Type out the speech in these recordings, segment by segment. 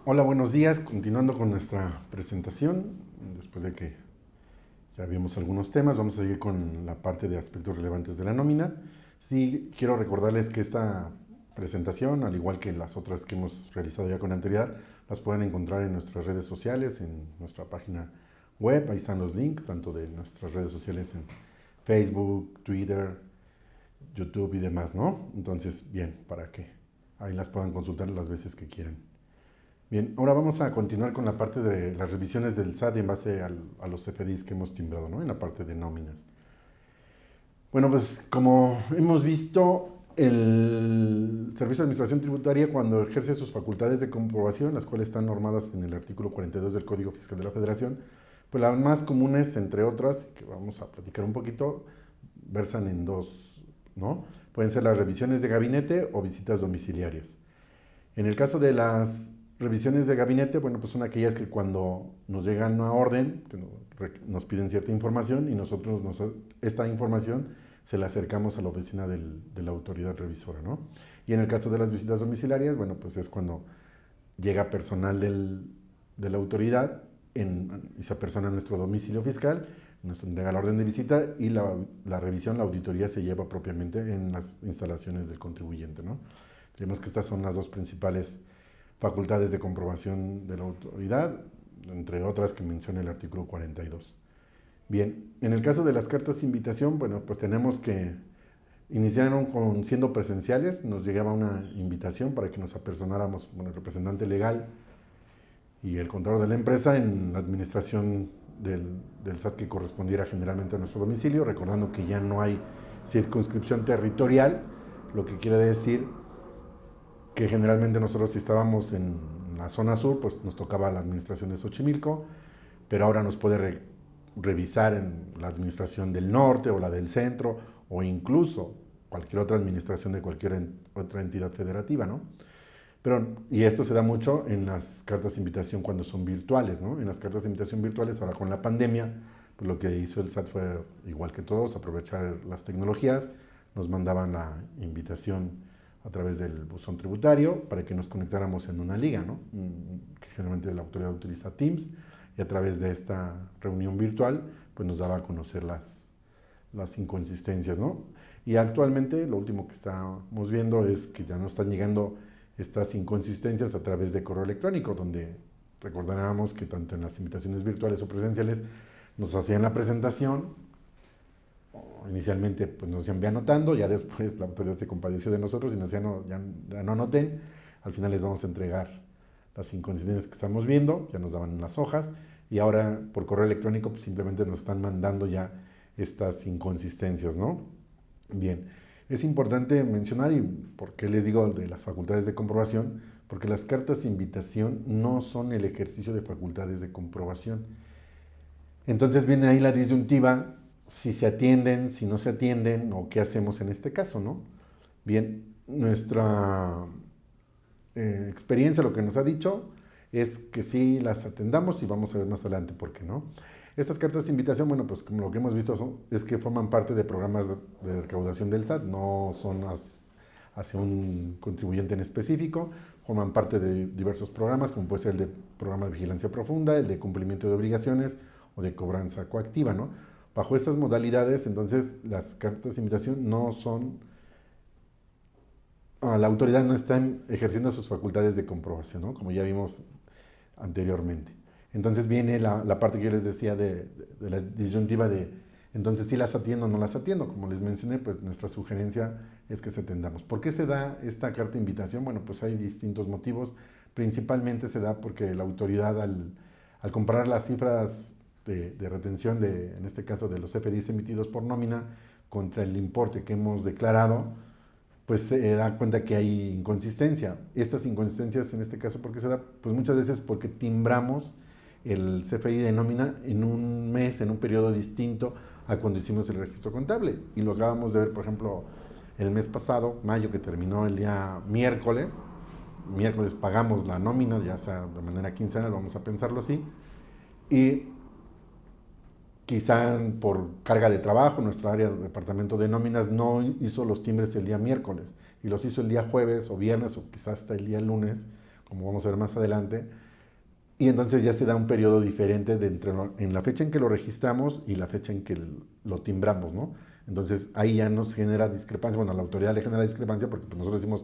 Hola, buenos días. Continuando con nuestra presentación, después de que ya vimos algunos temas, vamos a seguir con la parte de aspectos relevantes de la nómina. Sí, quiero recordarles que esta presentación, al igual que las otras que hemos realizado ya con anterioridad, las pueden encontrar en nuestras redes sociales, en nuestra página web. Ahí están los links, tanto de nuestras redes sociales en Facebook, Twitter, YouTube y demás, ¿no? Entonces, bien, para que ahí las puedan consultar las veces que quieran. Bien, ahora vamos a continuar con la parte de las revisiones del SAT en base a los CFDIs que hemos timbrado, ¿no? En la parte de nóminas. Bueno, pues como hemos visto, el Servicio de Administración Tributaria, cuando ejerce sus facultades de comprobación, las cuales están normadas en el artículo 42 del Código Fiscal de la Federación, pues las más comunes, entre otras, que vamos a platicar un poquito, versan en dos, ¿no? Pueden ser las revisiones de gabinete o visitas domiciliarias. En el caso de las revisiones de gabinete, bueno, pues son aquellas que cuando nos llegan una orden, que nos piden cierta información y nosotros esta información se la acercamos a la oficina de la autoridad revisora, ¿no? Y en el caso de las visitas domiciliarias, bueno, pues es cuando llega personal de la autoridad y se apersona a nuestro domicilio fiscal, nos entrega la orden de visita y la revisión, la auditoría se lleva propiamente en las instalaciones del contribuyente, ¿no? Creemos que estas son las dos principales facultades de comprobación de la autoridad, entre otras que menciona el artículo 42. Bien, en el caso de las cartas de invitación, bueno, pues tenemos que iniciaron siendo presenciales, nos llegaba una invitación para que nos apersonáramos, bueno, el representante legal y el contador de la empresa en la administración del SAT que correspondiera generalmente a nuestro domicilio, recordando que ya no hay circunscripción territorial, lo que quiere decir que generalmente nosotros si estábamos en la zona sur, pues nos tocaba la administración de Xochimilco, pero ahora nos puede revisar en la administración del norte o la del centro o incluso cualquier otra administración de cualquier otra entidad federativa, ¿no? Pero, y esto se da mucho en las cartas de invitación cuando son virtuales, ¿no? En las cartas de invitación virtuales, ahora con la pandemia, pues lo que hizo el SAT fue, igual que todos, aprovechar las tecnologías, nos mandaban la invitación a través del buzón tributario para que nos conectáramos en una liga, ¿no? Que generalmente la autoridad utiliza Teams, y a través de esta reunión virtual, pues nos daba a conocer las inconsistencias, ¿no? Y actualmente lo último que estamos viendo es que ya nos están llegando estas inconsistencias a través de correo electrónico, donde recordarábamos que tanto en las invitaciones virtuales o presenciales nos hacían la presentación, inicialmente pues nos decían ve anotando, ya después la autoridad se compadeció de nosotros y nos decían no, ya no anoten, al final les vamos a entregar las inconsistencias que estamos viendo, ya nos daban las hojas y ahora por correo electrónico pues simplemente nos están mandando ya estas inconsistencias, ¿no? Bien, es importante mencionar, y por qué les digo de las facultades de comprobación, porque las cartas de invitación no son el ejercicio de facultades de comprobación. Entonces viene ahí la disyuntiva, si se atienden, si no se atienden, o qué hacemos en este caso, ¿no? Bien, nuestra experiencia, lo que nos ha dicho, es que sí las atendamos y vamos a ver más adelante por qué no. Estas cartas de invitación, bueno, pues como lo que hemos visto es que forman parte de programas de recaudación del SAT, no son hacia un contribuyente en específico, forman parte de diversos programas, como puede ser el de programa de vigilancia profunda, el de cumplimiento de obligaciones o de cobranza coactiva, ¿no? Bajo estas modalidades, entonces, las cartas de invitación no son, la autoridad no está ejerciendo sus facultades de comprobación, ¿no? Como ya vimos anteriormente. Entonces viene la parte que yo les decía de la disyuntiva de, entonces si las atiendo o no las atiendo. Como les mencioné, pues nuestra sugerencia es que se atendamos. ¿Por qué se da esta carta de invitación? Bueno, pues hay distintos motivos. Principalmente se da porque la autoridad al comparar las cifras de retención, en este caso de los FDIs emitidos por nómina, contra el importe que hemos declarado, pues se da cuenta que hay inconsistencia. Estas inconsistencias en este caso, ¿por qué se da? Pues muchas veces porque timbramos el CFI de nómina en un mes, en un periodo distinto a cuando hicimos el registro contable. Y lo acabamos de ver, por ejemplo, el mes pasado, mayo, que terminó el día miércoles pagamos la nómina, ya sea de manera quincenal, vamos a pensarlo así, y quizá por carga de trabajo, nuestra área de departamento de nóminas no hizo los timbres el día miércoles y los hizo el día jueves o viernes o quizás hasta el día lunes, como vamos a ver más adelante, y entonces ya se da un periodo diferente en la fecha en que lo registramos y la fecha en que lo timbramos, ¿no? Entonces ahí ya nos genera discrepancia, bueno, a la autoridad le genera discrepancia porque pues, nosotros decimos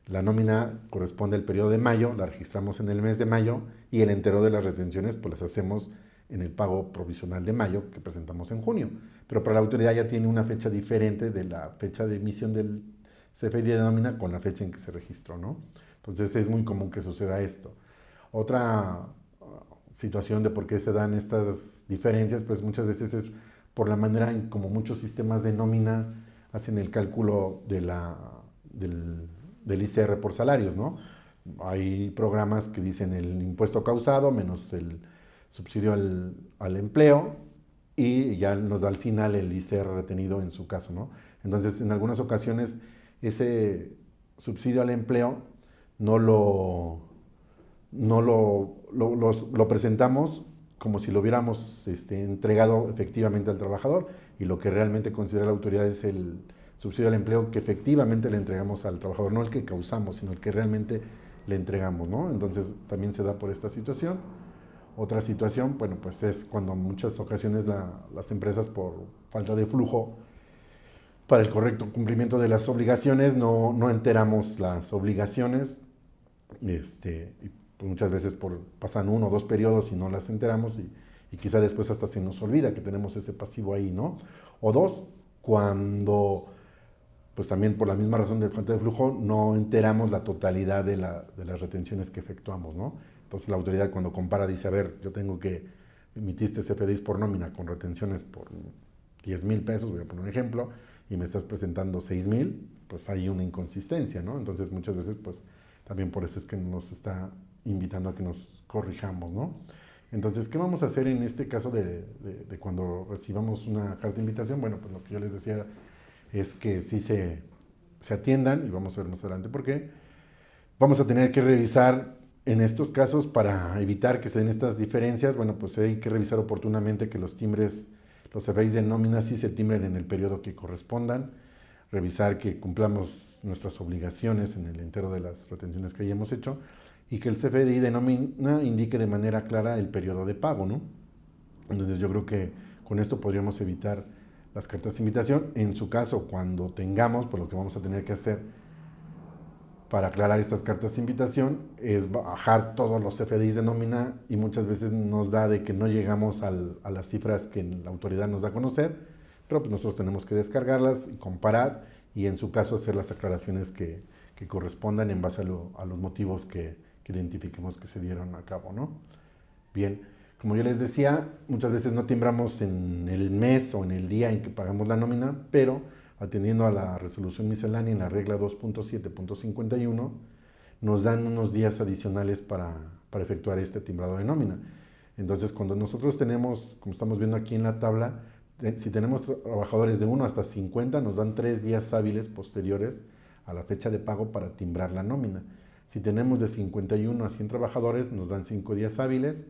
la nómina corresponde al periodo de mayo, la registramos en el mes de mayo y el entero de las retenciones pues las hacemos en el pago provisional de mayo que presentamos en junio. Pero para la autoridad ya tiene una fecha diferente de la fecha de emisión del CFDI de nómina con la fecha en que se registró, ¿no? Entonces es muy común que suceda esto. Otra situación de por qué se dan estas diferencias, pues muchas veces es por la manera en como muchos sistemas de nómina hacen el cálculo del ICR por salarios, ¿no? Hay programas que dicen el impuesto causado menos el subsidio al empleo y ya nos da al final el ICR retenido en su caso, ¿no? Entonces, en algunas ocasiones ese subsidio al empleo no lo presentamos como si lo hubiéramos entregado efectivamente al trabajador y lo que realmente considera la autoridad es el subsidio al empleo que efectivamente le entregamos al trabajador, no el que causamos, sino el que realmente le entregamos, ¿no? Entonces también se da por esta situación. Otra situación, bueno, pues es cuando en muchas ocasiones las empresas por falta de flujo para el correcto cumplimiento de las obligaciones no enteramos las obligaciones, y pues muchas veces pasan 1 o 2 periodos y no las enteramos y quizá después hasta se nos olvida que tenemos ese pasivo ahí, ¿no? O 2, cuando pues también por la misma razón de falta de flujo no enteramos la totalidad de las retenciones que efectuamos, ¿no? Entonces la autoridad cuando compara dice, a ver, yo tengo que emitiste CFDIs por nómina con retenciones por 10,000 pesos, voy a poner un ejemplo, y me estás presentando 6,000, pues hay una inconsistencia, ¿no? Entonces muchas veces pues también por eso es que nos está invitando a que nos corrijamos, ¿no? Entonces, ¿qué vamos a hacer en este caso de cuando recibamos una carta de invitación? Bueno, pues lo que yo les decía es que sí se atiendan, y vamos a ver más adelante por qué. Vamos a tener que revisar en estos casos para evitar que se den estas diferencias, bueno, pues hay que revisar oportunamente que los timbres, los CFDIs de nómina sí se timbren en el periodo que correspondan, revisar que cumplamos nuestras obligaciones en el entero de las retenciones que hayamos hecho y que el CFDI de nómina indique de manera clara el periodo de pago, ¿no? Entonces yo creo que con esto podríamos evitar las cartas de invitación. En su caso, cuando tengamos, pues lo que vamos a tener que hacer para aclarar estas cartas de invitación es bajar todos los CFDIs de nómina y muchas veces nos da de que no llegamos a las cifras que la autoridad nos da a conocer, pero pues nosotros tenemos que descargarlas y comparar y en su caso hacer las aclaraciones que correspondan en base a los motivos que identifiquemos que se dieron a cabo, ¿no? Bien, como yo les decía, muchas veces no timbramos en el mes o en el día en que pagamos la nómina, pero atendiendo a la resolución miscelánea en la regla 2.7.51, nos dan unos días adicionales para efectuar este timbrado de nómina. Entonces, cuando nosotros tenemos, como estamos viendo aquí en la tabla, si tenemos trabajadores de 1 hasta 50, nos dan 3 días hábiles posteriores a la fecha de pago para timbrar la nómina. Si tenemos de 51 a 100 trabajadores, nos dan 5 días hábiles.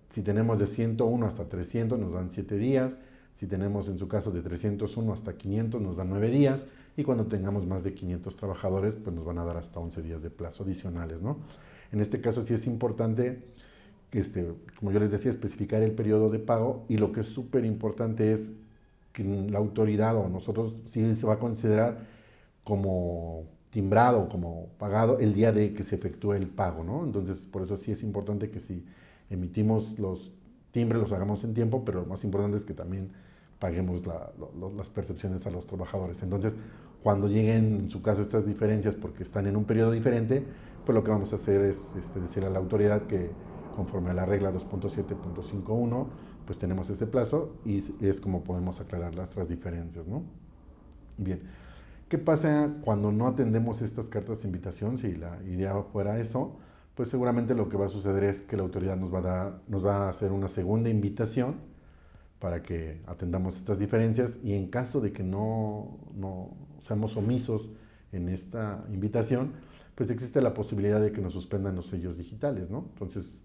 Si tenemos de 101 hasta 300, nos dan 7 días. Si tenemos en su caso de 301 hasta 500, nos dan 9 días. Y cuando tengamos más de 500 trabajadores, pues nos van a dar hasta 11 días de plazo adicionales, ¿no? En este caso sí es importante, como yo les decía, especificar el periodo de pago. Y lo que es súper importante es que la autoridad o nosotros sí se va a considerar como timbrado, como pagado el día de que se efectúe el pago, ¿no? Entonces, por eso sí es importante que si emitimos los timbres los hagamos en tiempo, pero lo más importante es que también paguemos las percepciones a los trabajadores. Entonces, cuando lleguen, en su caso, estas diferencias porque están en un periodo diferente, pues lo que vamos a hacer es decir a la autoridad que conforme a la regla 2.7.51, pues tenemos ese plazo y es como podemos aclarar las otras diferencias, ¿no? Bien. ¿Qué pasa cuando no atendemos estas cartas de invitación? Si la idea fuera eso, pues seguramente lo que va a suceder es que la autoridad nos va a hacer una segunda invitación para que atendamos estas diferencias y en caso de que no seamos omisos en esta invitación, pues existe la posibilidad de que nos suspendan los sellos digitales, ¿no? Entonces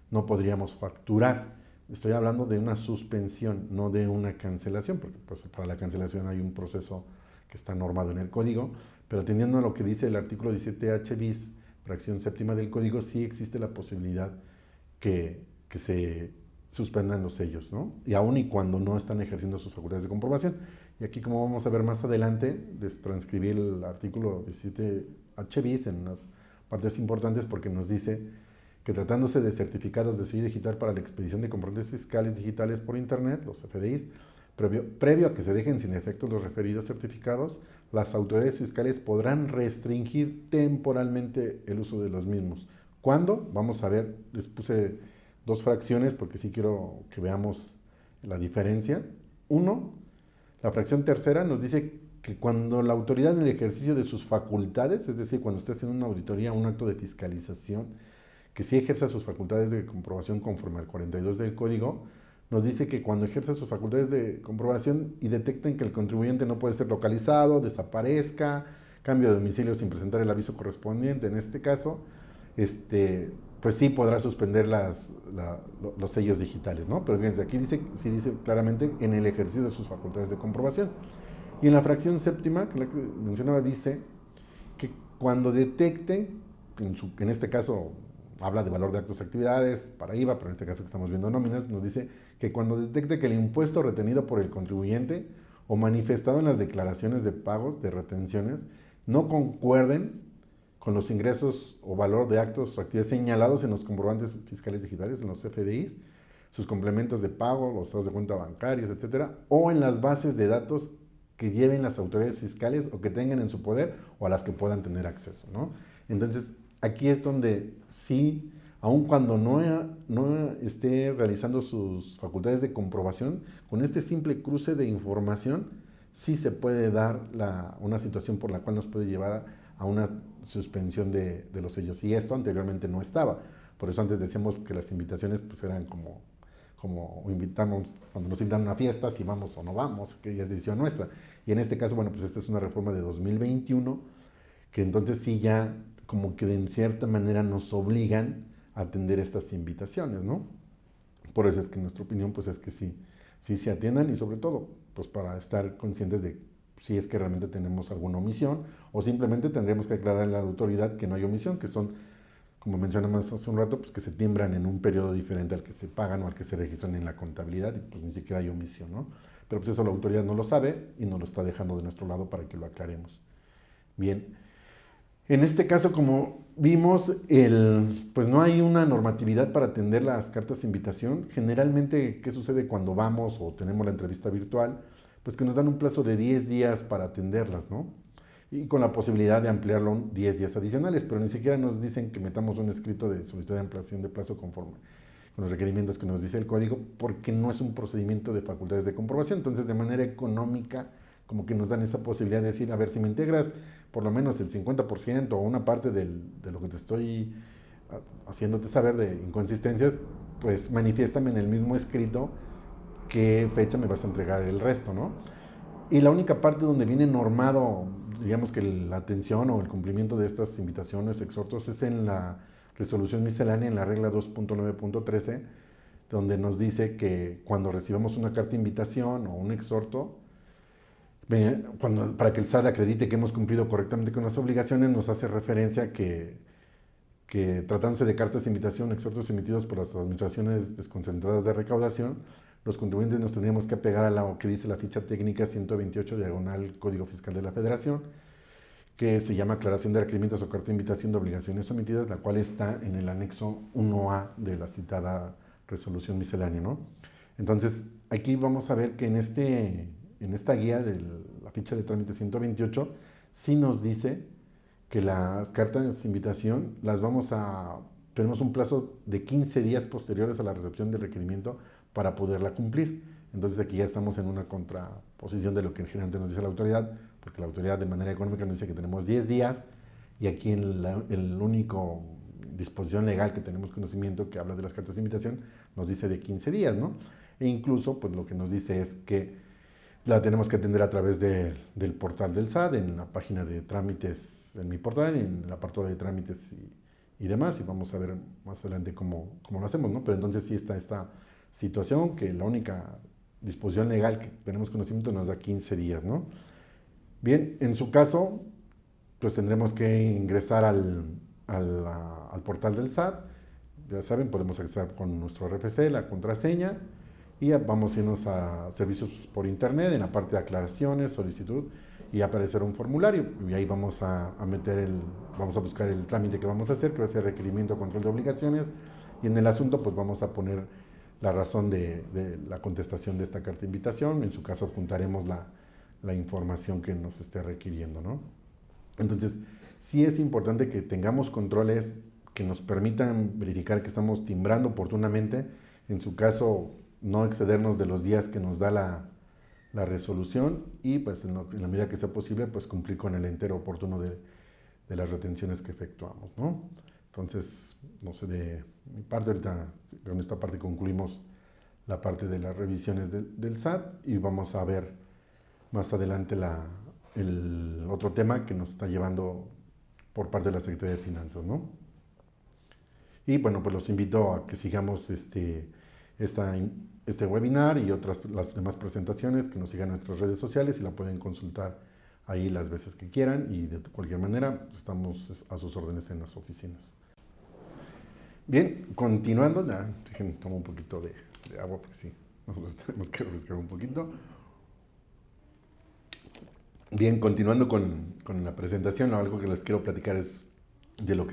no podríamos facturar. Estoy hablando de una suspensión, no de una cancelación, porque pues, para la cancelación hay un proceso que está normado en el código, pero atendiendo a lo que dice el artículo 17H bis fracción séptima del código, sí existe la posibilidad que se suspendan los sellos, ¿no? Y aun y cuando no están ejerciendo sus facultades de comprobación. Y aquí, como vamos a ver más adelante, les transcribí el artículo 17H bis en las partes importantes porque nos dice que tratándose de certificados de sello digital para la expedición de comprobantes fiscales digitales por Internet, los FDIs, previo a que se dejen sin efecto los referidos certificados, las autoridades fiscales podrán restringir temporalmente el uso de los mismos. ¿Cuándo? Vamos a ver, les puse dos fracciones porque sí quiero que veamos la diferencia. Uno, la fracción tercera nos dice que cuando la autoridad en el ejercicio de sus facultades, es decir, cuando esté haciendo una auditoría, un acto de fiscalización, que sí ejerza sus facultades de comprobación conforme al 42 del código, nos dice que cuando ejerza sus facultades de comprobación y detecten que el contribuyente no puede ser localizado, desaparezca, cambio de domicilio sin presentar el aviso correspondiente, en este caso, pues sí podrá suspender los sellos digitales, ¿no? Pero fíjense, aquí sí dice claramente en el ejercicio de sus facultades de comprobación. Y en la fracción séptima, que la que mencionaba, dice que cuando detecte, en este caso habla de valor de actos y actividades para IVA, pero en este caso que estamos viendo nóminas, nos dice que cuando detecte que el impuesto retenido por el contribuyente o manifestado en las declaraciones de pagos de retenciones no concuerden con los ingresos o valor de actos o actividades señalados en los comprobantes fiscales digitales, en los FDIs, sus complementos de pago, los estados de cuenta bancarios, etcétera, o en las bases de datos que lleven las autoridades fiscales o que tengan en su poder o a las que puedan tener acceso, ¿no? Entonces, aquí es donde sí, aun cuando no esté realizando sus facultades de comprobación, con este simple cruce de información, sí se puede dar una situación por la cual nos puede llevar a una suspensión de los sellos. Y esto anteriormente no estaba. Por eso antes decíamos que las invitaciones pues eran como invitamos, cuando nos invitan a una fiesta, si vamos o no vamos, que ya es decisión nuestra. Y en este caso, bueno, pues esta es una reforma de 2021, que entonces sí ya como que de en cierta manera nos obligan a atender estas invitaciones, ¿no? Por eso es que nuestra opinión pues es que sí se atiendan y sobre todo pues para estar conscientes de si es que realmente tenemos alguna omisión o simplemente tendríamos que aclarar a la autoridad que no hay omisión, que son, como mencionamos hace un rato, pues que se timbran en un periodo diferente al que se pagan o al que se registran en la contabilidad y pues ni siquiera hay omisión, ¿no? Pero pues eso la autoridad no lo sabe y nos lo está dejando de nuestro lado para que lo aclaremos. Bien, en este caso, como vimos, pues no hay una normatividad para atender las cartas de invitación. Generalmente, ¿qué sucede cuando vamos o tenemos la entrevista virtual? Pues que nos dan un plazo de 10 días para atenderlas, ¿no? Y con la posibilidad de ampliarlo 10 días adicionales, pero ni siquiera nos dicen que metamos un escrito de solicitud de ampliación de plazo conforme con los requerimientos que nos dice el código, porque no es un procedimiento de facultades de comprobación. Entonces, de manera económica, como que nos dan esa posibilidad de decir, a ver, si me integras por lo menos el 50% o una parte de lo que te estoy haciéndote saber de inconsistencias, pues manifiéstame en el mismo escrito qué fecha me vas a entregar el resto, ¿no? Y la única parte donde viene normado, digamos que la atención o el cumplimiento de estas invitaciones, exhortos, es en la resolución miscelánea, en la regla 2.9.13, donde nos dice que cuando recibamos una carta de invitación o un exhorto, para que el SAT acredite que hemos cumplido correctamente con las obligaciones, nos hace referencia que tratándose de cartas de invitación, exhortos emitidos por las administraciones desconcentradas de recaudación, los contribuyentes nos tendríamos que apegar a lo que dice la ficha técnica 128 diagonal Código Fiscal de la Federación, que se llama aclaración de requerimientos o carta de invitación de obligaciones sometidas, la cual está en el anexo 1A de la citada resolución miscelánea, ¿no? Entonces, aquí vamos a ver que en esta guía de la ficha de trámite 128 sí nos dice que las cartas de invitación tenemos un plazo de 15 días posteriores a la recepción del requerimiento para poderla cumplir. Entonces aquí ya estamos en una contraposición de lo que generalmente nos dice la autoridad, porque la autoridad de manera económica nos dice que tenemos 10 días y aquí el único disposición legal que tenemos conocimiento que habla de las cartas de invitación nos dice de 15 días, ¿no? E incluso pues lo que nos dice es que la tenemos que atender a través del portal del SAT, en la página de trámites, en mi portal, en el apartado de trámites y demás, y vamos a ver más adelante cómo lo hacemos, ¿no? Pero entonces sí está esta situación que la única disposición legal que tenemos conocimiento nos da 15 días, ¿no? Bien, en su caso, pues tendremos que ingresar al al portal del SAT. Ya saben, podemos acceder con nuestro RFC, la contraseña, y vamos a irnos a servicios por internet, en la parte de aclaraciones, solicitud, y aparecer un formulario. Y ahí vamos a vamos a buscar el trámite que vamos a hacer, que va a ser requerimiento, control de obligaciones, y en el asunto pues vamos a poner la razón de la contestación de esta carta de invitación. En su caso adjuntaremos la información que nos esté requiriendo, ¿no? Entonces, sí es importante que tengamos controles que nos permitan verificar que estamos timbrando oportunamente. En su caso, no excedernos de los días que nos da la resolución, y pues en la medida que sea posible, pues cumplir con el entero oportuno de las retenciones que efectuamos, ¿no? Entonces, no sé, de mi parte ahorita, con esta parte concluimos la parte de las revisiones del SAT, y vamos a ver más adelante el otro tema que nos está llevando por parte de la Secretaría de Finanzas, ¿no? Y bueno, pues los invito a que sigamos este webinar y las demás presentaciones, que nos sigan en nuestras redes sociales y la pueden consultar ahí las veces que quieran, y de cualquier manera estamos a sus órdenes en las oficinas. Bien, continuando, déjenme tomar un poquito de agua porque sí, nos tenemos que refrescar un poquito. Bien, continuando con la presentación, algo que les quiero platicar es de lo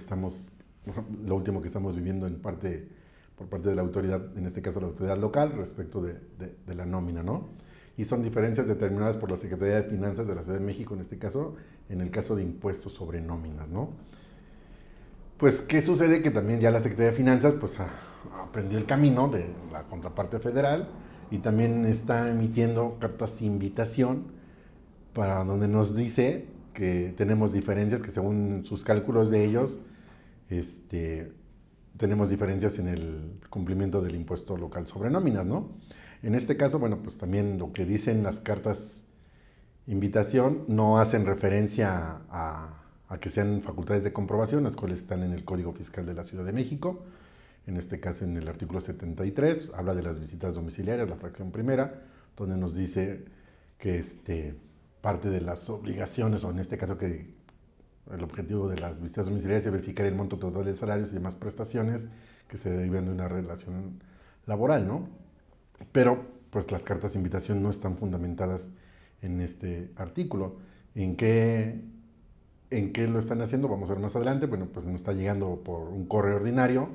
último que estamos viviendo por parte de la autoridad, en este caso la autoridad local, respecto de la nómina, ¿no? Y son diferencias determinadas por la Secretaría de Finanzas de la Ciudad de México, en este caso, en el caso de impuestos sobre nóminas, ¿no? Pues, ¿qué sucede? Que también ya la Secretaría de Finanzas, pues, aprendió el camino de la contraparte federal, y también está emitiendo cartas de invitación para donde nos dice que tenemos diferencias, que según sus cálculos de ellos, tenemos diferencias en el cumplimiento del impuesto local sobre nóminas, ¿no? En este caso, bueno, pues también lo que dicen las cartas invitación no hacen referencia a que sean facultades de comprobación, las cuales están en el Código Fiscal de la Ciudad de México. En este caso, en el artículo 73, habla de las visitas domiciliarias, la fracción primera, donde nos dice que parte de las obligaciones, o en este caso que el objetivo de las visitas domiciliarias es verificar el monto total de salarios y demás prestaciones que se derivan de una relación laboral, ¿no? Pero pues las cartas de invitación no están fundamentadas en este artículo. ¿En qué lo están haciendo? Vamos a ver más adelante. Bueno, pues nos está llegando por un correo ordinario.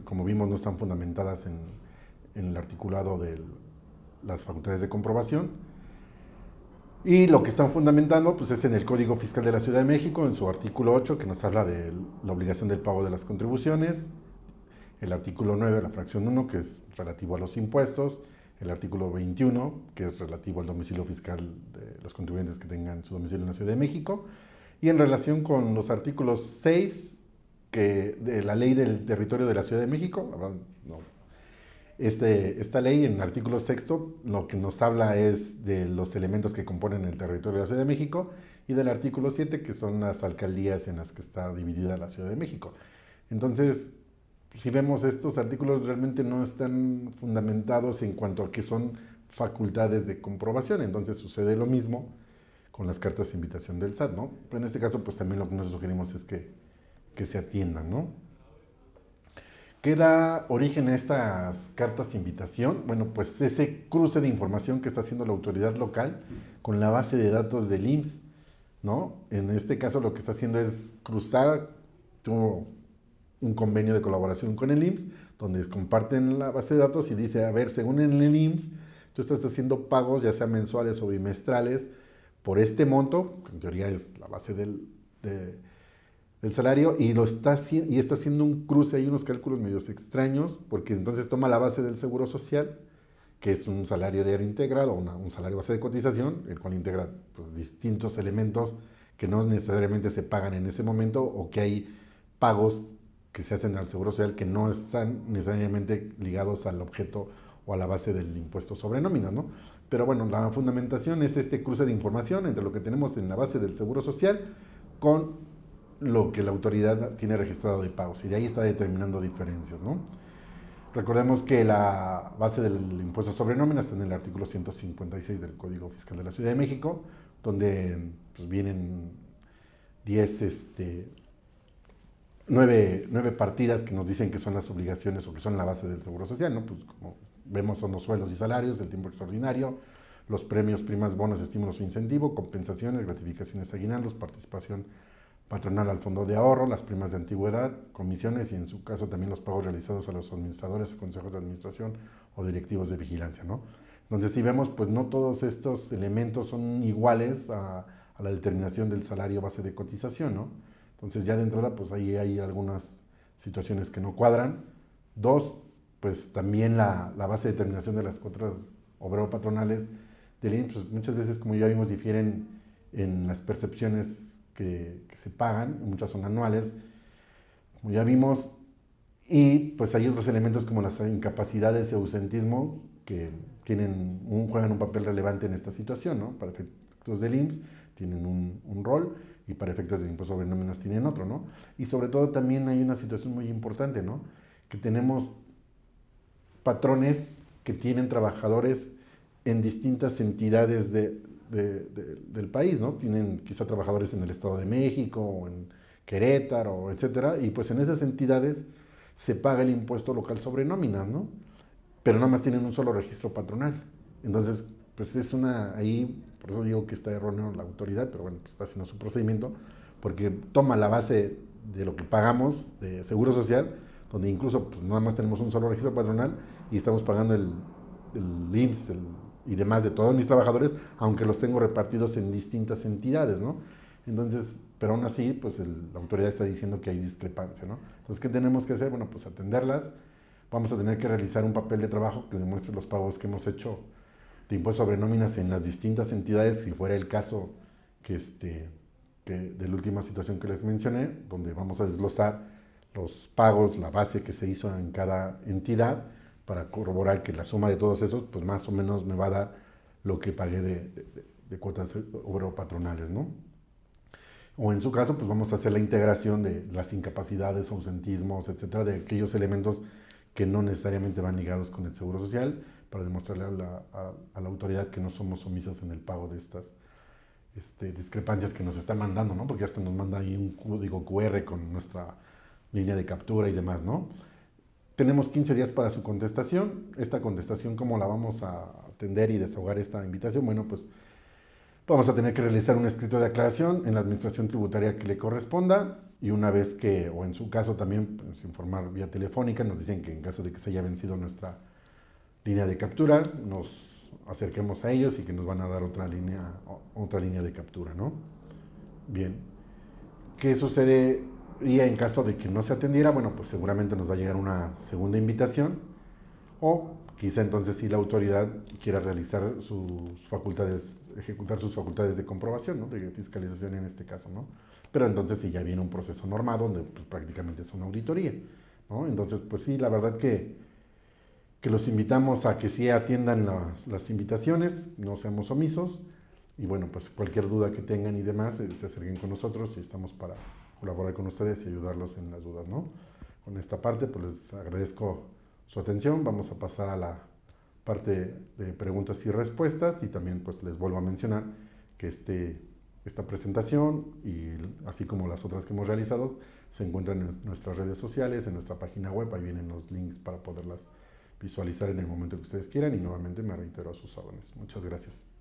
Como vimos, no están fundamentadas en el articulado de las facultades de comprobación. Y lo que están fundamentando pues es en el Código Fiscal de la Ciudad de México, en su artículo 8, que nos habla de la obligación del pago de las contribuciones, el artículo 9, la fracción 1, que es relativo a los impuestos, el artículo 21, que es relativo al domicilio fiscal de los contribuyentes que tengan su domicilio en la Ciudad de México, y en relación con los artículos 6 de la Ley del Territorio de la Ciudad de México. No, esta ley, en el artículo 6, lo que nos habla es de los elementos que componen el territorio de la Ciudad de México, y del artículo 7, que son las alcaldías en las que está dividida la Ciudad de México. Entonces, si vemos, estos artículos realmente no están fundamentados en cuanto a que son facultades de comprobación. Entonces sucede lo mismo con las cartas de invitación del SAT, ¿no? Pero en este caso, pues también lo que nos sugerimos es que se atiendan, ¿no? ¿Qué da origen a estas cartas de invitación? Bueno, pues ese cruce de información que está haciendo la autoridad local con la base de datos del IMSS, ¿no? En este caso lo que está haciendo es cruzar, tuvo un convenio de colaboración con el IMSS, donde comparten la base de datos y dice, a ver, según en el IMSS, tú estás haciendo pagos, ya sea mensuales o bimestrales, por este monto, que en teoría es la base del salario, y está haciendo un cruce, hay unos cálculos medios extraños, porque entonces toma la base del Seguro Social, que es un salario diario integrado, un salario base de cotización, el cual integra pues, distintos elementos que no necesariamente se pagan en ese momento, o que hay pagos que se hacen al Seguro Social que no están necesariamente ligados al objeto o a la base del impuesto sobre nómina, ¿no? Pero bueno, la fundamentación es este cruce de información entre lo que tenemos en la base del Seguro Social con lo que la autoridad tiene registrado de pagos, y de ahí está determinando diferencias, ¿no? Recordemos que la base del impuesto sobre nómina está en el artículo 156 del Código Fiscal de la Ciudad de México, donde pues, vienen 10 nueve partidas que nos dicen que son las obligaciones o que son la base del Seguro Social, ¿no? Pues como vemos son los sueldos y salarios, el tiempo extraordinario, los premios, primas, bonos, estímulos o incentivo, compensaciones, gratificaciones, aguinaldos, participación patronal al fondo de ahorro, las primas de antigüedad, comisiones y en su caso también los pagos realizados a los administradores, consejos de administración o directivos de vigilancia, ¿no? Entonces si vemos, pues no todos estos elementos son iguales a la determinación del salario base de cotización, ¿no? Entonces ya de entrada, pues ahí hay algunas situaciones que no cuadran. Dos, pues también la base de determinación de las cuotas obrero-patronales del IMSS, pues muchas veces, como ya vimos, difieren en las percepciones que se pagan, muchas son anuales, como ya vimos, y pues hay otros elementos como las incapacidades y ausentismo que juegan un papel relevante en esta situación, ¿no? Para efectos del IMSS tienen un rol y para efectos del impuesto sobre nóminas tienen otro, ¿no? Y sobre todo también hay una situación muy importante, ¿no? Que tenemos patrones que tienen trabajadores en distintas entidades del país, ¿no? Tienen quizá trabajadores en el Estado de México o en Querétaro, etcétera, y pues en esas entidades se paga el impuesto local sobre nóminas, ¿no? Pero nada más tienen un solo registro patronal. Entonces, pues es ahí, por eso digo que está erróneo la autoridad, pero bueno, pues está haciendo su procedimiento, porque toma la base de lo que pagamos de Seguro Social, donde incluso pues nada más tenemos un solo registro patronal y estamos pagando el IMSS y demás de todos mis trabajadores, aunque los tengo repartidos en distintas entidades, ¿no? Entonces, pero aún así, pues la autoridad está diciendo que hay discrepancia, ¿no? Entonces, ¿qué tenemos que hacer? Bueno, pues atenderlas. Vamos a tener que realizar un papel de trabajo que demuestre los pagos que hemos hecho de impuestos sobre nóminas en las distintas entidades, si fuera el caso que de la última situación que les mencioné, donde vamos a desglosar los pagos, la base que se hizo en cada entidad, para corroborar que la suma de todos esos, pues más o menos me va a dar lo que pagué de cuotas obrero-patronales, ¿no? O en su caso, pues vamos a hacer la integración de las incapacidades, ausentismos, etcétera, de aquellos elementos que no necesariamente van ligados con el Seguro Social, para demostrarle a la autoridad que no somos omisos en el pago de estas discrepancias que nos está mandando, ¿no? Porque hasta nos manda ahí un código QR con nuestra línea de captura y demás, ¿no? Tenemos 15 días para su contestación. Esta contestación, ¿cómo la vamos a atender y desahogar esta invitación? Bueno, pues vamos a tener que realizar un escrito de aclaración en la administración tributaria que le corresponda y una vez que, o en su caso también, pues, informar vía telefónica, nos dicen que en caso de que se haya vencido nuestra línea de captura, nos acerquemos a ellos y que nos van a dar otra línea de captura, ¿no? Bien. ¿Qué sucedería en caso de que no se atendiera? Bueno, pues seguramente nos va a llegar una segunda invitación o quizá entonces sí la autoridad quiera realizar sus facultades, ejecutar sus facultades de comprobación, ¿no? De fiscalización en este caso, ¿no? Pero entonces sí ya viene un proceso normado donde pues, prácticamente es una auditoría, ¿no? Entonces, pues sí, la verdad que los invitamos a que sí atiendan las invitaciones, no seamos omisos, y bueno, pues cualquier duda que tengan y demás, se acerquen con nosotros y estamos para colaborar con ustedes y ayudarlos en las dudas, ¿no? Con esta parte, pues les agradezco su atención. Vamos a pasar a la parte de preguntas y respuestas y también pues les vuelvo a mencionar que esta presentación y así como las otras que hemos realizado se encuentran en nuestras redes sociales, en nuestra página web, ahí vienen los links para poderlas visualizar en el momento que ustedes quieran y nuevamente me reitero a sus órdenes. Muchas gracias.